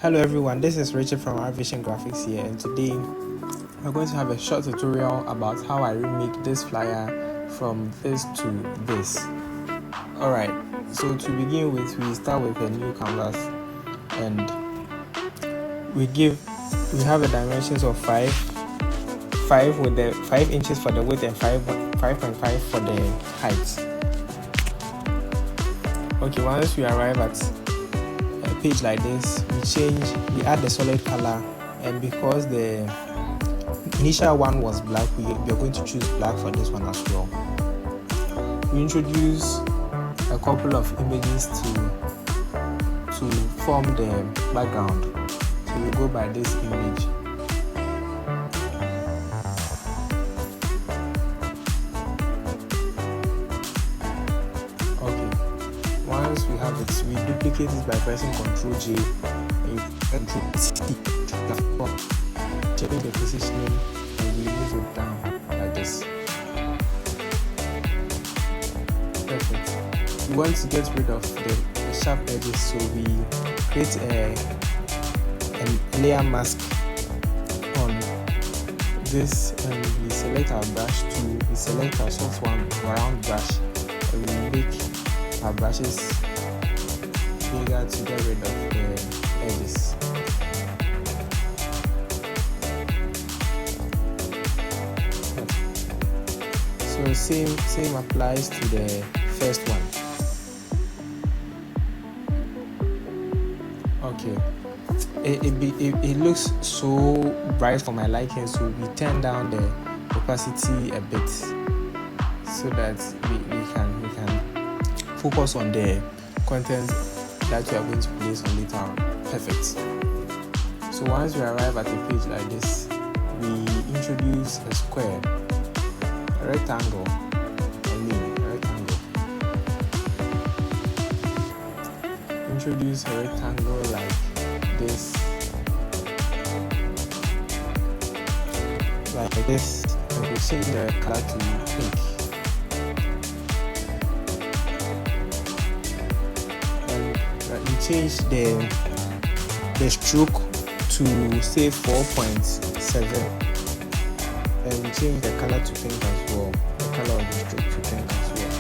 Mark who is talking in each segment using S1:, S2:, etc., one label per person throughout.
S1: Hello everyone, this is Richard from Our Vision Graphics here, and today we're going to have a short tutorial about how I remake this flyer from this to this. Alright, so to begin with, we start with a new canvas and we have the dimensions of 5 with the 5 inches for the width and 5.5 for the height. Okay, once we arrive at a page like this, we add the solid color, and because the initial one was black, we are going to choose black for this one as well. We introduce a couple of images to form the background, so we go by this image. Once we have it, we duplicate it by pressing Ctrl J and Ctrl C, change the positioning, and we move it down like this. Perfect. We want to get rid of the sharp edges, so we create a layer mask on this, and we select our brush tool, we select our soft one round brush, and we make our brushes bigger to get rid of the edges. So same applies to the first one. Okay, it looks so bright for my liking, so we turn down the opacity a bit so that we can focus on the content that we are going to place on later on. Perfect. So once we arrive at a page like this, we introduce a square, a rectangle, Introduce a rectangle like this, and we change the color to pink. We change the stroke to say 4.7, and we change the color to pink as well. The color of the stroke to pink as well.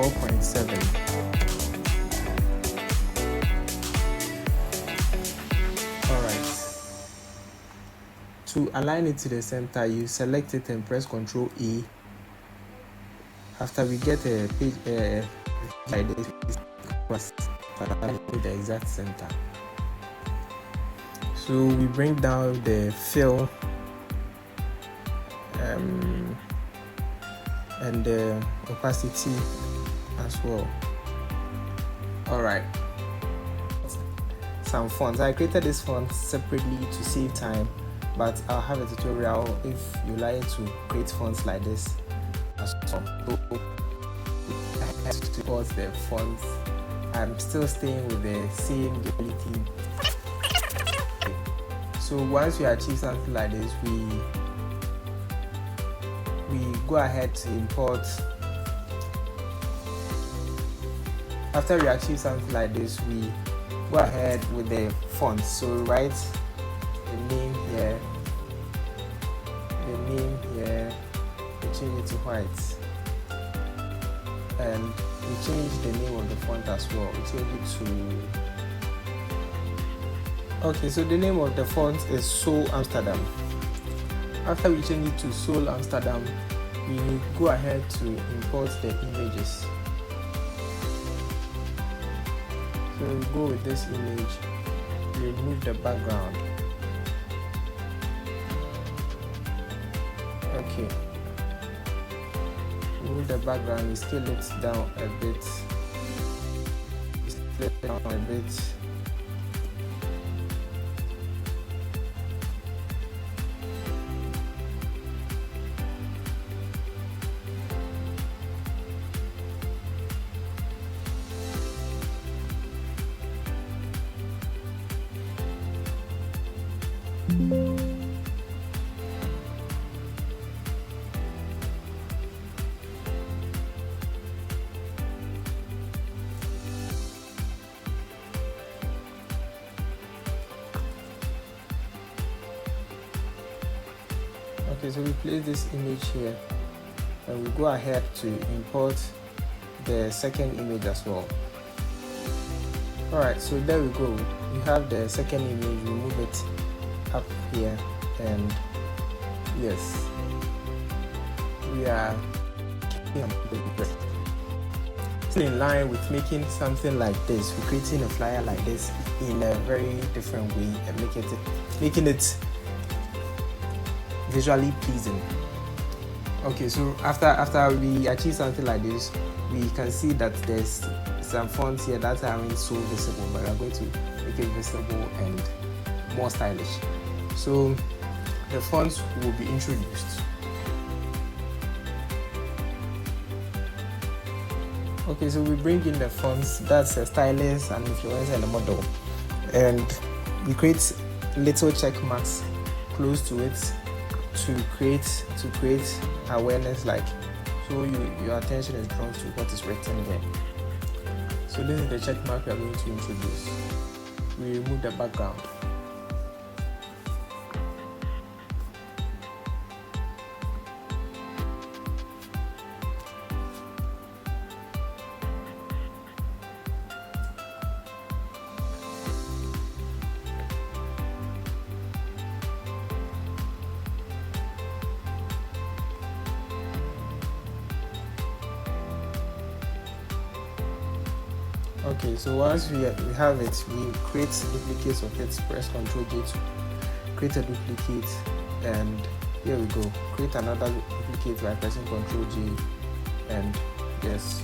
S1: 4.7. Alright. To align it to the center, you select it and press Ctrl A. After we get a page like this, the exact center. So we bring down the fill and the opacity as well. Alright, some fonts. I created this font separately to save time, but I'll have a tutorial if you like to create fonts like this as well. So towards the fonts, I'm still staying with the same readability. So once we achieve something like this, we go ahead to import. After we achieve something like this, we go ahead with the font. So write the name here, we change it to white, and we change the name of the font as well. We change it to, okay, so the name of the font is Soul Amsterdam. After we change it to Soul Amsterdam, we go ahead to import the images. So we go with this image, we remove the background. Okay. Move the background, we scale it down a bit. Okay, so we place this image here and we go ahead to import the second image as well. Alright, so there we go. We have the second image, we move it up here, and yes, we are still in line with making something like this. We're creating a flyer like this in a very different way and making it visually pleasing. Okay, so after we achieve something like this, we can see that there's some fonts here that aren't so visible, but we're going to make it visible and more stylish. So the fonts will be introduced. Okay, so we bring in the fonts, that's a stylist, an influencer, and a model, and we create little check marks close to it to create awareness, like so your attention is drawn to what is written there. So this is the check mark we are going to introduce. We remove the background. Okay, so once we have it, we create duplicates of it. Press Ctrl J to create a duplicate, and here we go. Create another duplicate by pressing Ctrl J, and yes,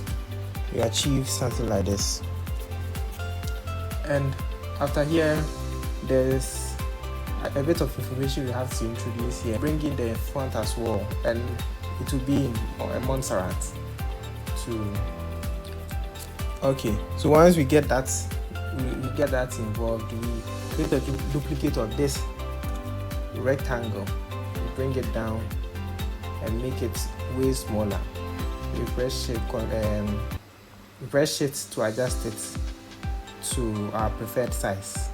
S1: we achieve something like this. And after here, there's a bit of information we have to introduce here. Bring in the font as well, and it will be in a Montserrat to. Okay, so once we get that, we get that involved, we create a duplicate of this rectangle, we bring it down and make it way smaller. We press shift to adjust it to our preferred size.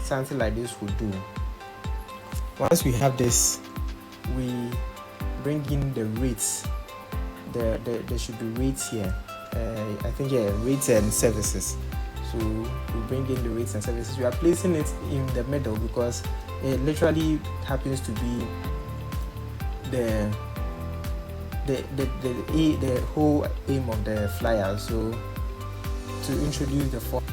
S1: Something like this will do. Once we have this, we bring in the rates. There should be rates here. I think rates and services. So we bring in the rates and services. We are placing it in the middle because it literally happens to be the whole aim of the flyer. So to introduce the form.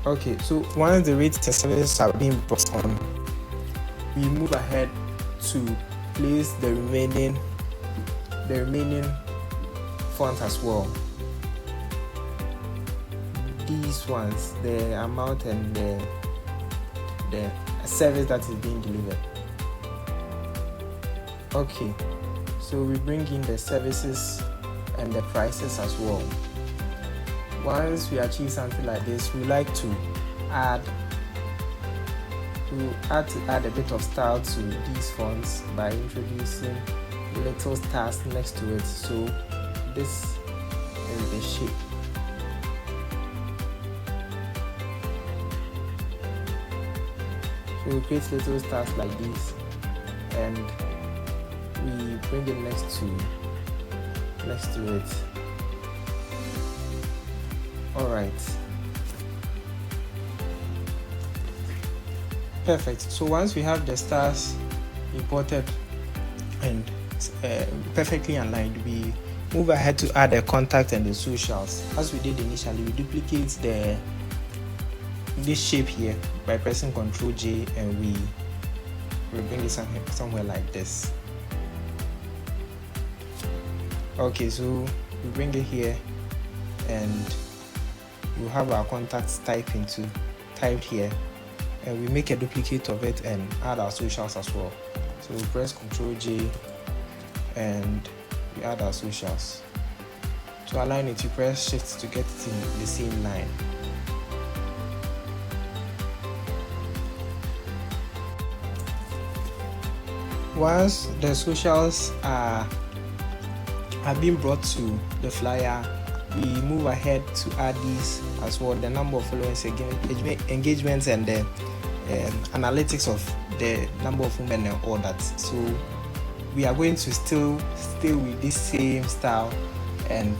S1: Okay, so once the rates and services are being brought on, we move ahead to place the remaining font as well. These ones, the amount and the service that is being delivered. Okay, so we bring in the services and the prices as well. Once we achieve something like this, we like to add a bit of style to these fonts by introducing little stars next to it. So this is the shape. So we create little stars like this, and we bring it next to it. Alright, perfect. So once we have the stars imported and perfectly aligned, we move ahead to add the contact and the socials. As we did initially, we duplicate this shape here by pressing Ctrl J, and we bring it somewhere like this. Okay, so we bring it here, and we have our contacts typed here, and we make a duplicate of it and add our socials as well. So we press Ctrl J, and we add our socials. To align it, you press Shift to get it in the same line. Once the socials are being brought to the flyer, we move ahead to add these as well, the number of followers, engagements, and the analytics of the number of women and all that. So we are going to still stay with this same style, and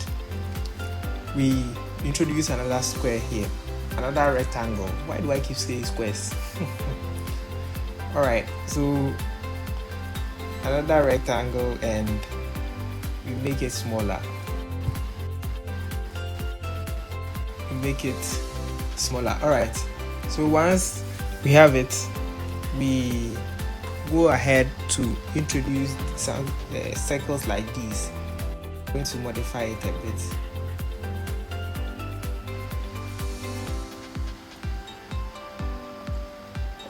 S1: we introduce another square here, another rectangle. Why do I keep saying squares? Alright, so another rectangle, and we make it smaller. Alright, so once we have it, we go ahead to introduce some circles like these. I'm going to modify it a bit.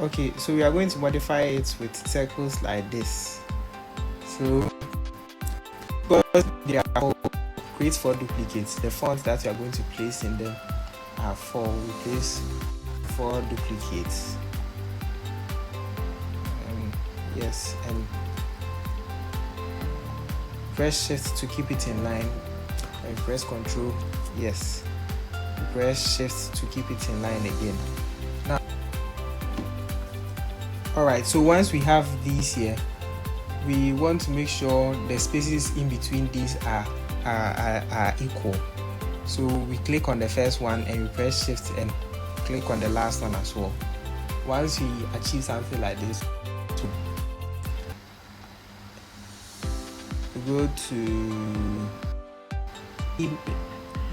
S1: Okay, so we are going to modify it with circles like this. So because they are all create 4 duplicates, the fonts that we are going to place in them are 4. We place 4 duplicates. Yes, and press shift to keep it in line, and press Ctrl. Yes, press shift to keep it in line again. Now, alright, so once we have these here, we want to make sure the spaces in between these are equal. So we click on the first one and we press shift and click on the last one as well. Once we achieve something like this, we go to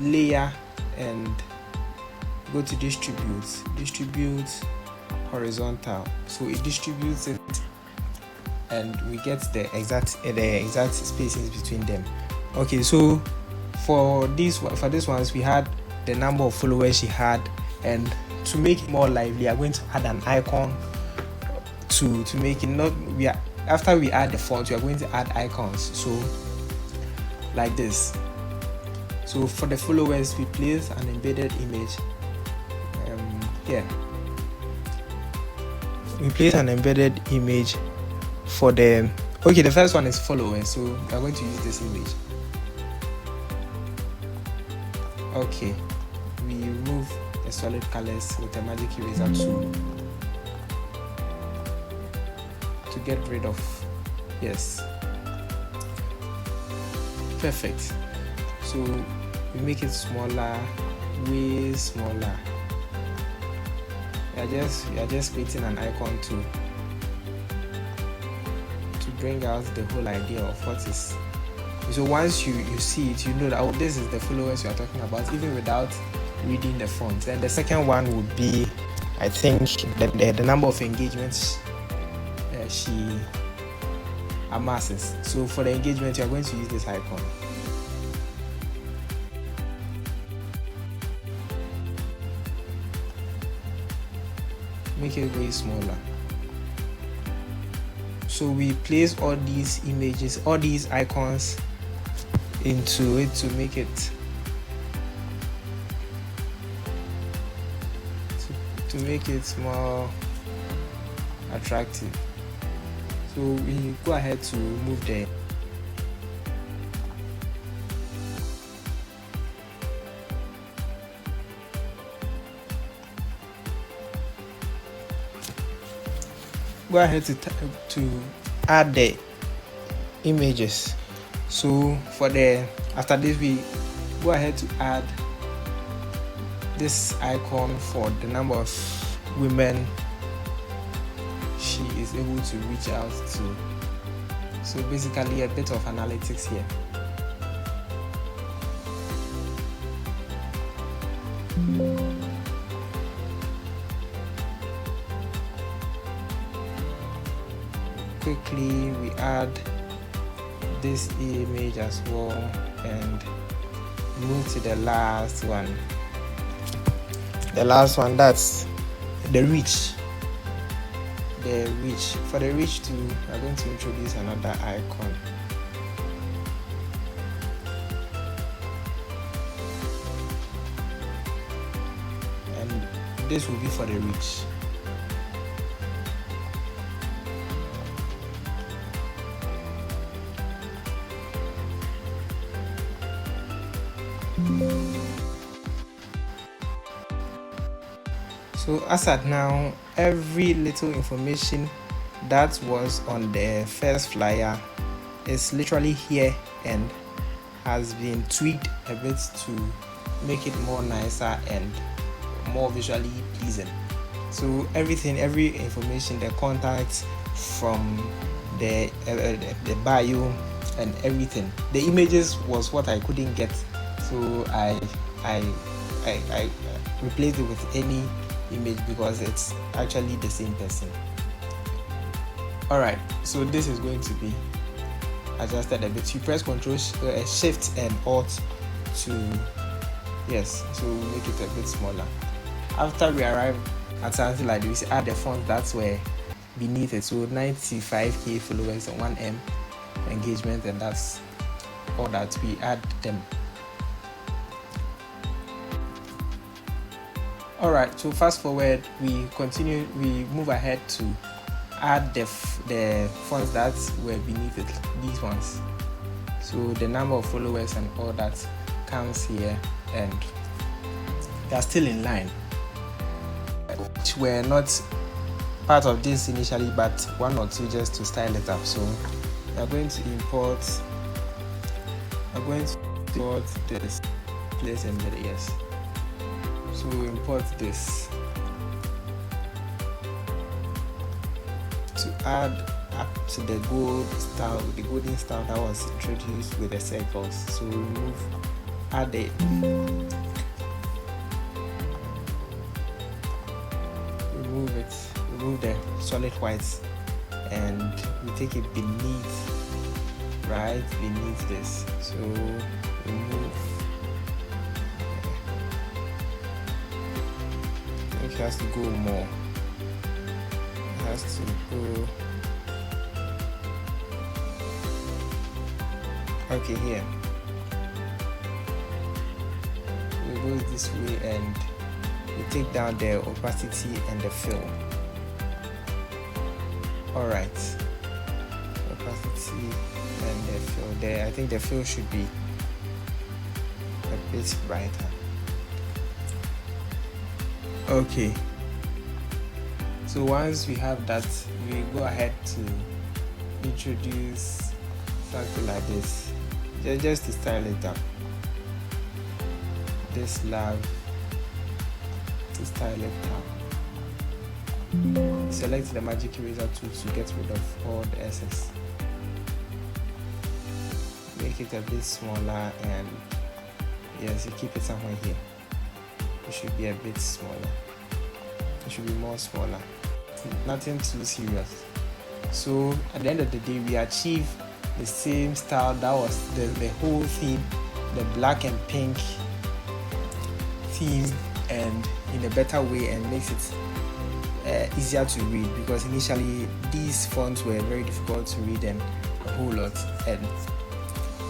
S1: layer and go to distribute horizontal. So it distributes it, and we get the exact spacings between them. Okay, so for this ones, we had the number of followers she had, and to make it more lively, we are going to add an icon to make it after we add the font, we are going to add icons. So like this. So for the followers, we place an embedded image here. We place an embedded image for the first one is followers, so we are going to use this image. Okay, we remove the solid colors with a magic eraser tool to get rid of. Yes, perfect. So we make it smaller, way smaller. We are just creating an icon to bring out the whole idea of what is. So once you see it, you know that this is the followers you are talking about, even without reading the font. And the second one would be, I think, the number of engagements she amasses. So for the engagement, you are going to use this icon. Make it way smaller. So we place all these images, all these icons into it to make it more attractive. So we go ahead to remove the to add the images. So after this, we go ahead to add this icon for the number of women she is able to reach out to. So basically a bit of analytics here. Quickly we add this image as well and move to the last one. That's the reach. For the reach too, we're going to introduce another icon. And this will be for the reach. So as at now, every little information that was on the first flyer is literally here and has been tweaked a bit to make it more nicer and more visually pleasing. So every information, the contacts from the bio and everything. The images was what I couldn't get, so I replaced it with any image because it's actually the same person. Alright, so this is going to be adjusted a bit. You press Ctrl Shift and Alt to make it a bit smaller. After we arrive at something like this, add the font that's where beneath it. So 95k followers and 1M engagement, and that's all that we add them. Alright, so fast forward, we move ahead to add the fonts that were beneath it, these ones. So the number of followers and all that comes here, and they're still in line, which were not part of this initially, but one or two just to style it up. So we are going to import this place and yes. So we import this to add up to the golden style that was introduced with the circles. So remove the solid whites, and we take it beneath this. So remove, I think it has to go more. It has to go. Okay, here. We go this way and we take down the opacity and the fill. Alright, opacity and the fill there. I think the fill should be a bit brighter. Okay, so once we have that, we go ahead to introduce something like this, just to style it up. This love to style it up. Select the magic eraser tool to get rid of all the excess. Make it a bit smaller, and yes, you keep it somewhere here. It should be a bit smaller. It should be more smaller. Nothing too serious. So at the end of the day, we achieve the same style that was the whole theme, the black and pink theme, and in a better way, and makes it easier to read, because initially these fonts were very difficult to read and a whole lot and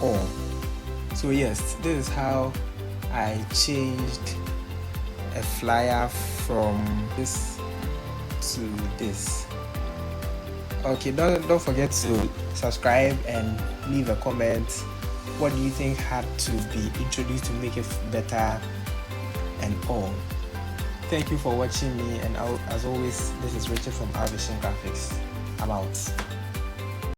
S1: all. So yes, this is how I changed a flyer from this to this. Okay, don't forget to subscribe and leave a comment. What do you think had to be introduced to make it better and all? Thank you for watching me, and as always, this is Richard from Vision Graphics. I'm out.